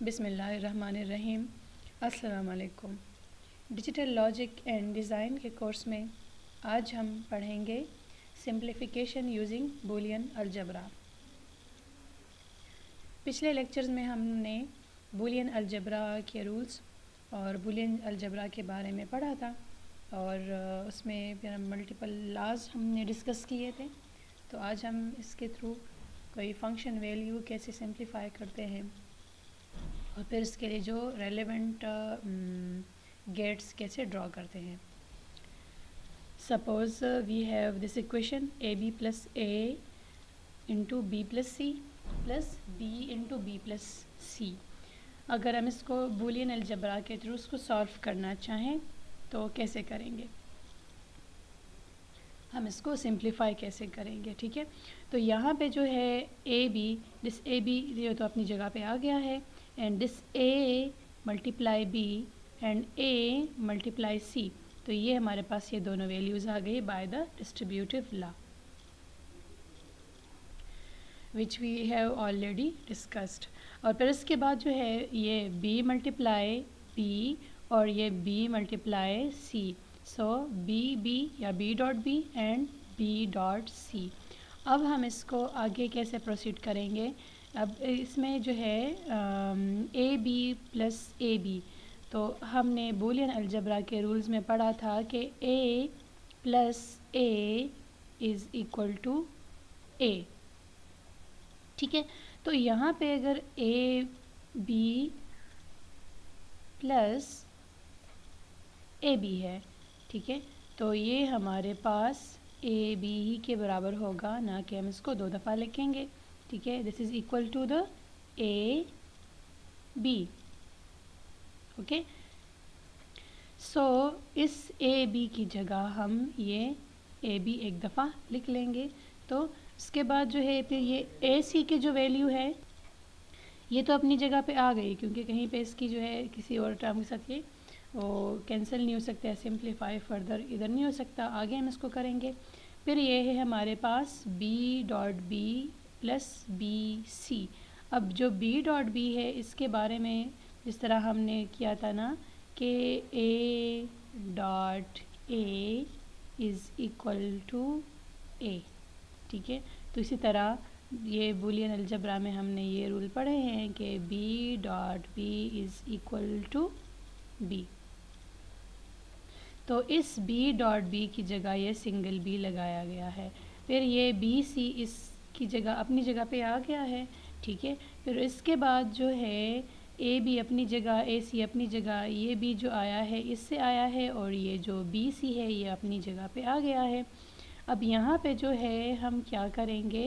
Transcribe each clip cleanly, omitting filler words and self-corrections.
बिस्मिल्लाहिर्रहमानिर्रहीम। अस्सलाम वालेकुम। डिजिटल लॉजिक एंड डिज़ाइन के कोर्स में आज हम पढ़ेंगे सिंप्लिफिकेशन यूजिंग बूलियन अलजबरा। पिछले लेक्चर्स में हमने बूलियन अलजबरा के रूल्स और बूलियन अलजबरा के बारे में पढ़ा था और उसमें फिर मल्टीपल लाज हमने डिस्कस किए थे। तो आज हम इसके थ्रू कोई फंक्शन वैल्यू कैसे सिंप्लीफाई करते हैं और फिर इसके लिए जो रेलेवेंट गेट्स कैसे ड्रॉ करते हैं। Suppose we have this equation A B plus A into B plus C plus B into B plus C. अगर हम इसको बूलियन अलजबरा के थ्रू उसको सॉल्व करना चाहें तो कैसे करेंगे, हम इसको सिंप्लीफाई कैसे करेंगे। ठीक है, तो यहाँ पे जो है A B, this A B ये तो अपनी जगह पे आ गया है and this A multiply B and A multiply C. तो ये हमारे पास ये दोनों वैल्यूज़ आ गई by the distributive law which we have already discussed. और फिर इसके बाद जो है ये b मल्टीप्लाई b और ये b multiply c। So b या b dot B and b dot C. अब हम इसको आगे कैसे प्रोसीड करेंगे। अब इसमें जो है A B plus A B, तो हमने बूलियन अलजबरा के रूल्स में पढ़ा था कि a plus a is equal to a। ठीक है, तो यहाँ पे अगर A B plus A B है, ठीक है, तो ये हमारे पास ए बी ही के बराबर होगा, ना कि हम इसको दो दफ़ा लिखेंगे। ठीक है, this is equal to the A B. Okay, so इस ए बी की जगह हम ये ए बी एक दफ़ा लिख लेंगे। तो इसके बाद जो है फिर ये ए सी की जो वैल्यू है ये तो अपनी जगह पे आ गई, क्योंकि कहीं पे इसकी जो है किसी और टर्म के साथ ये वो कैंसिल नहीं हो सकता है, सिंप्लीफाई फर्दर इधर नहीं हो सकता, आगे हम इसको करेंगे। फिर ये है हमारे पास B dot B plus B C. अब जो बी डॉट बी है इसके बारे में जिस तरह हमने किया था ना कि A dot A is equal to A. ठीक है, तो इसी तरह ये बूलियन अलजबरा में हमने ये रूल पढ़े हैं कि B dot B is equal to B. तो इस बी डॉट बी की जगह ये सिंगल बी लगाया गया है। फिर ये बी सी इसकी जगह अपनी जगह पे आ गया है। ठीक है, फिर इसके बाद जो है ए बी अपनी जगह, ए सी अपनी जगह, ये बी जो आया है इससे आया है और ये जो बी सी है ये अपनी जगह पे आ गया है। अब यहाँ पे जो है हम क्या करेंगे,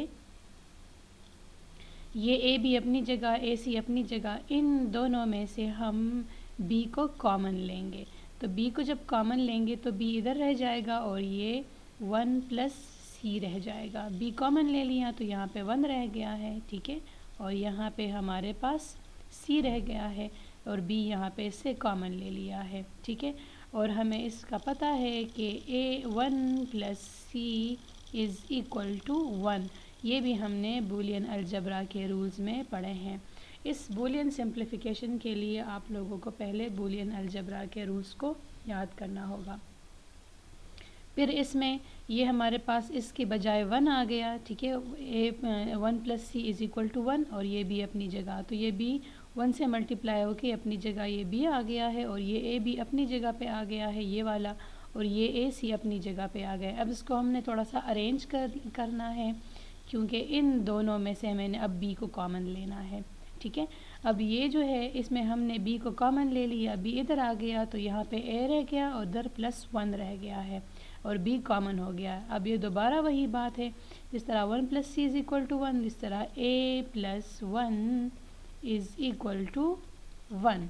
ये ए बी अपनी जगह, ए सी अपनी जगह, इन दोनों में से हम बी को कॉमन लेंगे। तो बी को जब कॉमन लेंगे तो बी इधर रह जाएगा और ये 1 प्लस सी रह जाएगा। बी कॉमन ले लिया तो यहाँ पे 1 रह गया है। ठीक है, और यहाँ पे हमारे पास सी रह गया है और बी यहाँ पे इससे कॉमन ले लिया है। ठीक है, और हमें इसका पता है कि A 1 plus C is equal to 1। ये भी हमने बूलियन अलजबरा के रूल्स में पढ़े हैं। इस बूलियन सिंप्लिफिकेशन के लिए आप लोगों को पहले बूलियन अलजबरा के रूल्स को याद करना होगा। फिर इसमें ये हमारे पास इसके बजाय 1 आ गया। ठीक है, A 1 plus C is equal to 1 और ये भी अपनी जगह, तो ये भी 1 से मल्टीप्लाई होके अपनी जगह ये बी आ गया है और ये ए बी अपनी जगह पे आ गया है ये वाला, और ये ए सी अपनी जगह पे आ गया। अब इसको हमने थोड़ा सा अरेंज करना है, क्योंकि इन दोनों में से मैंने अब बी को कॉमन लेना है। ठीक है, अब ये जो है इसमें हमने बी को कॉमन ले लिया, बी इधर आ गया तो यहाँ पे ए रह गया और इधर प्लस 1 रह गया है और बी कॉमन हो गया। अब ये दोबारा वही बात है, जिस तरह 1 plus C is equal to 1, इस तरह A plus 1 is equal to 1।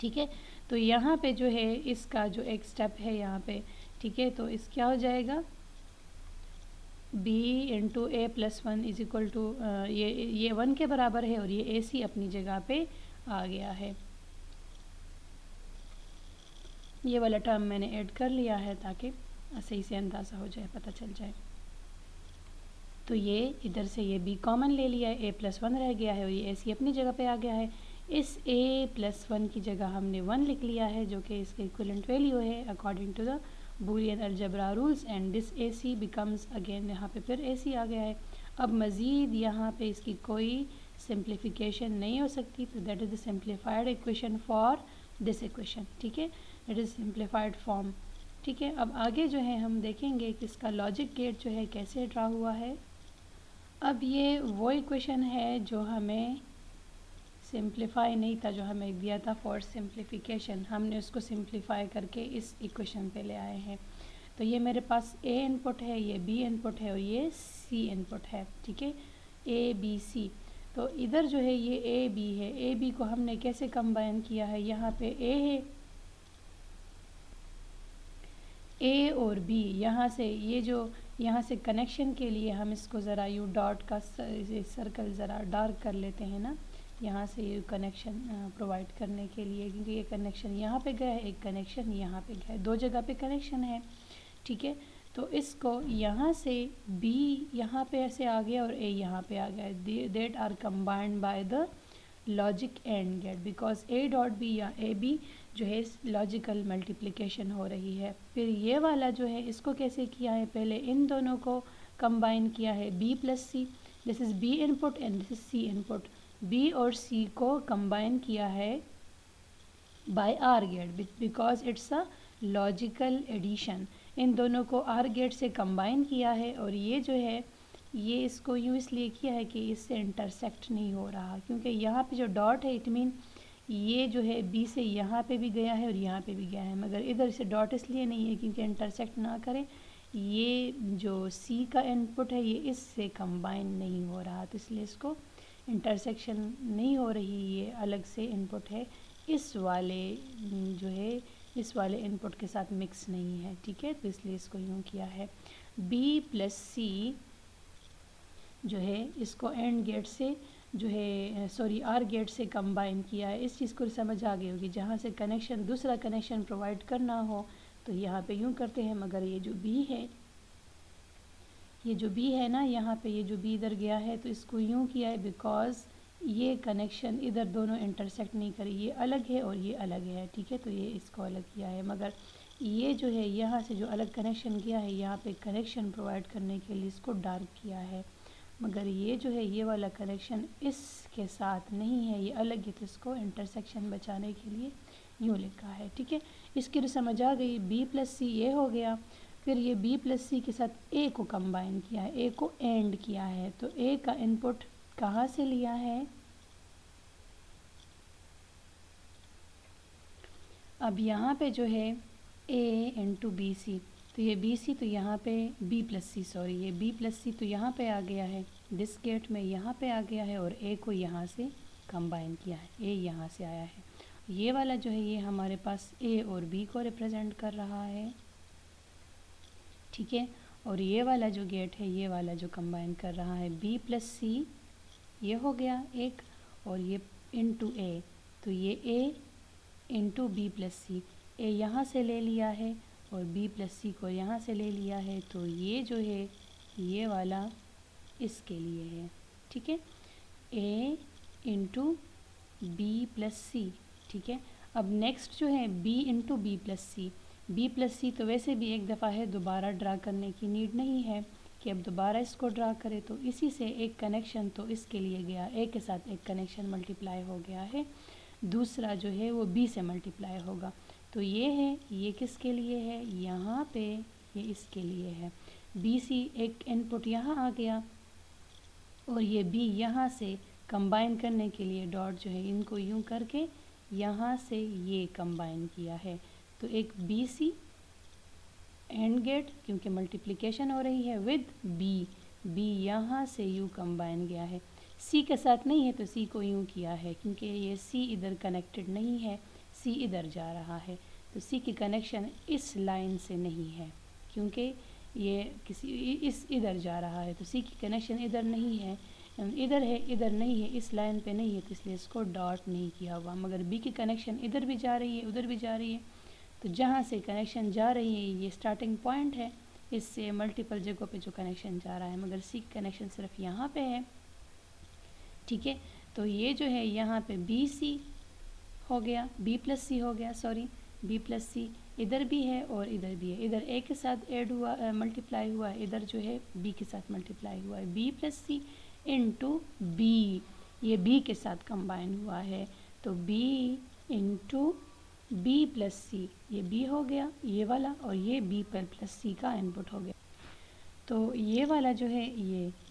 ठीक है, तो यहाँ पे जो है इसका जो एक स्टेप है यहाँ पे, ठीक है, तो इस क्या हो जाएगा b into A plus 1 is equal to ये 1 के बराबर है और ये ए सी अपनी जगह पे आ गया है। ये वाला टर्म मैंने ऐड कर लिया है ताकि सही से अंदाज़ा हो जाए, पता चल जाए। तो ये इधर से ये b कॉमन ले लिया है, a प्लस 1 रह गया है और ये ए सी अपनी जगह पे आ गया है। इस a प्लस 1 की जगह हमने 1 लिख लिया है जो कि इसके इक्विवेलेंट वैल्यू है according to the Boolean algebra rules and this ac becomes again, यहाँ पे फिर ac आ गया है। अब मज़ीद यहाँ पे इसकी कोई सिंप्लीफिकेशन नहीं हो सकती, तो that is the simplified equation for this equation, ठीक है, दैट इज़ सिंप्लीफाइड फॉर्म, ठीक है। अब आगे जो है हम देखेंगे कि इसका लॉजिक गेट जो है कैसे ड्रा हुआ है। अब ये वो इक्वेशन है जो हमें सिंप्लीफाई नहीं था, जो हमें दिया था फॉर सिंप्लीफिकेशन, हमने उसको सिंप्लीफाई करके इस इक्वेशन पे ले आए हैं। तो ये मेरे पास a इनपुट है, ये b इनपुट है और ये c इनपुट है, ठीक है, a b c। तो इधर जो है ये a b है, a b को हमने कैसे कंबाइन किया है, यहाँ पे a है, a और b, यहाँ से ये जो यहाँ से कनेक्शन के लिए हम इसको ज़रा यू डॉट का सर्कल ज़रा डार्क कर लेते हैं ना, यहाँ से ये कनेक्शन प्रोवाइड करने के लिए, क्योंकि ये कनेक्शन यहाँ पे गया है, एक कनेक्शन यहाँ पे गया है, दो जगह पे कनेक्शन है, ठीक है। तो इसको यहाँ से b यहाँ पे ऐसे आ गया और a यहाँ पे आ गया, that are combined by the logic and gate, because a डॉट b या a b जो है लॉजिकल मल्टीप्लिकेशन हो रही है। फिर ये वाला जो है इसको कैसे किया है, पहले इन दोनों को कंबाइन किया है b plus C, this is b input and this is c input, b और c को कंबाइन किया है by OR gate because it's a logical addition, इन दोनों को आर गेट से कंबाइन किया है। और ये जो है ये इसको यूँ इसलिए किया है कि इससे इंटरसेक्ट नहीं हो रहा, क्योंकि यहाँ पे जो डॉट है इट मीन ये जो है b से यहाँ पे भी गया है और यहाँ पे भी गया है, मगर इधर से डॉट इसलिए नहीं है क्योंकि इंटरसेक्ट ना करें, ये जो c का इनपुट है ये इससे कंबाइन नहीं हो रहा, तो इसलिए इसको इंटरसेक्शन नहीं हो रही, ये अलग से इनपुट है, इस वाले जो है इस वाले इनपुट के साथ मिक्स नहीं है, ठीक है। तो इसलिए इसको यूँ किया है b प्लस सी जो है इसको एंड गेट से जो है सॉरी आर गेट से कंबाइन किया है। इस चीज़ को समझ आ गई होगी, जहाँ से कनेक्शन दूसरा कनेक्शन प्रोवाइड करना हो तो यहाँ पे यूँ करते हैं, मगर ये जो b है, ये जो b है ना, यहाँ पे ये जो b इधर गया है तो इसको यूँ किया है बिकॉज ये कनेक्शन इधर दोनों इंटरसेक्ट नहीं करी, ये अलग है और ये अलग है, ठीक है, तो ये इसको अलग किया है। मगर ये जो है यहाँ से जो अलग कनेक्शन किया है यहाँ पे कनेक्शन प्रोवाइड करने के लिए इसको डार्क किया है, मगर ये जो है ये वाला कनेक्शन इसके साथ नहीं है, ये अलग है, तो इसको इंटरसेक्शन बचाने के लिए यूँ लिखा है, ठीक है। इसकी तो समझ आ गई, b प्लस सी ये हो गया, फिर ये b प्लस सी के साथ a को कंबाइन किया है, a को एंड किया है, तो a का इनपुट कहाँ से लिया है, अब यहाँ पे जो है a इंटू बी सी, तो ये बी सी तो यहाँ पे b प्लस सी सॉरी ये b प्लस सी तो यहाँ पे आ गया है, दिस गेट में यहाँ पे आ गया है और a को यहाँ से कंबाइन किया है, a यहाँ से आया है, ये वाला जो है ये हमारे पास a और b को रिप्रेजेंट कर रहा है, ठीक है। और ये वाला जो गेट है ये वाला जो कंबाइन कर रहा है b प्लस सी, ये हो गया एक, और ये इंटू a, तो ये a into B plus C, a यहाँ से ले लिया है और b प्लस सी को यहाँ से ले लिया है, तो ये जो है ये वाला इसके लिए है, ठीक है, a इंटू बी प्लस सी, ठीक है। अब नेक्स्ट जो है b इंटू बी प्लस सी, b प्लस सी तो वैसे भी एक दफ़ा है, दोबारा ड्रा करने की नीड नहीं है कि अब दोबारा इसको ड्रा करें, तो इसी से एक कनेक्शन तो इसके लिए गया, a के साथ एक कनेक्शन मल्टीप्लाई हो गया है, दूसरा जो है वो b से मल्टीप्लाई होगा, तो ये है ये किसके लिए है, यहाँ पे ये इसके लिए है, बी सी एक इनपुट यहाँ आ गया और ये b यहाँ से कंबाइन करने के लिए डॉट जो है इनको यूँ करके यहाँ से ये कंबाइन किया है, तो एक बी सी एंड गेट क्योंकि मल्टीप्लिकेशन हो रही है विद b यहाँ से यू कंबाइन गया है, c के साथ नहीं है तो c को यूँ किया है क्योंकि ये c इधर कनेक्टेड नहीं है, c इधर जा रहा है, तो c की कनेक्शन इस लाइन से नहीं है क्योंकि ये किसी इस इधर जा रहा है, तो c की कनेक्शन इधर नहीं है, इधर है इधर नहीं है, इस लाइन पे नहीं है, तो इसलिए इसको डॉट नहीं किया हुआ, मगर b की कनेक्शन इधर भी जा रही है उधर भी जा रही है, तो जहाँ से कनेक्शन जा रही है ये स्टार्टिंग पॉइंट है, इससे मल्टीपल जगहों पे जो कनेक्शन जा रहा है, मगर सी कनेक्शन सिर्फ यहाँ पे है, ठीक है। तो ये जो है यहाँ पे बी सी हो गया, बी प्लस सी हो गया, सॉरी बी प्लस सी इधर भी है और इधर भी है, इधर ए के साथ ऐड हुआ मल्टीप्लाई हुआ है, इधर जो है बी के साथ मल्टीप्लाई हुआ है, बी प्लस सी इंटू बी, ये बी के साथ कंबाइन हुआ है, तो बी इंटू बी प्लस सी, ये बी हो गया ये वाला, और ये बी प्लस सी का इनपुट हो गया। तो ये वाला जो है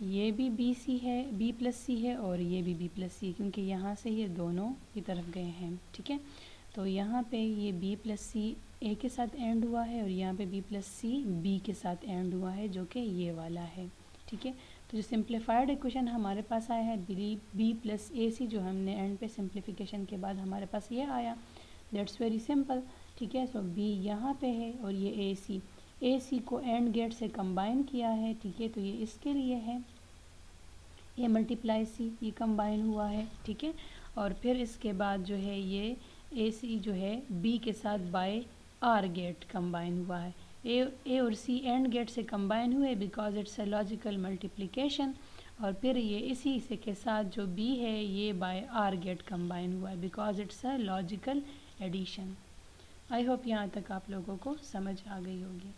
ये भी बी सी है, बी प्लस सी है, और ये भी बी प्लस सी, क्योंकि यहाँ से ये दोनों की तरफ गए हैं, ठीक है। तो यहाँ पे ये बी प्लस सी ए के साथ एंड हुआ है, और यहाँ पे बी प्लस सी बी के साथ एंड हुआ है, जो कि ये वाला है, ठीक है। तो जो सिंप्लीफाइड इक्वेशन हमारे पास आया है बी प्लस ए सी, जो हमने एंड पे सिंप्लीफिकेशन के बाद हमारे पास ये आया, दैट्स वेरी सिंपल, ठीक है। सो बी यहाँ पे है और ये ए सी को एंड गेट से कंबाइन किया है, ठीक है, तो ये इसके लिए है, ये मल्टीप्लाई सी ये कंबाइन हुआ है, ठीक है। और फिर इसके बाद जो है ये ए सी जो है बी के साथ बाय आर गेट कंबाइन हुआ है, ए और सी एंड गेट से कंबाइन हुए because it's a logical multiplication, और फिर ये इसी से के साथ जो बी है ये बाय आर गेट कंबाइन हुआ है because it's a logical addition. I hope यहाँ तक आप लोगों को समझ आ गई होगी।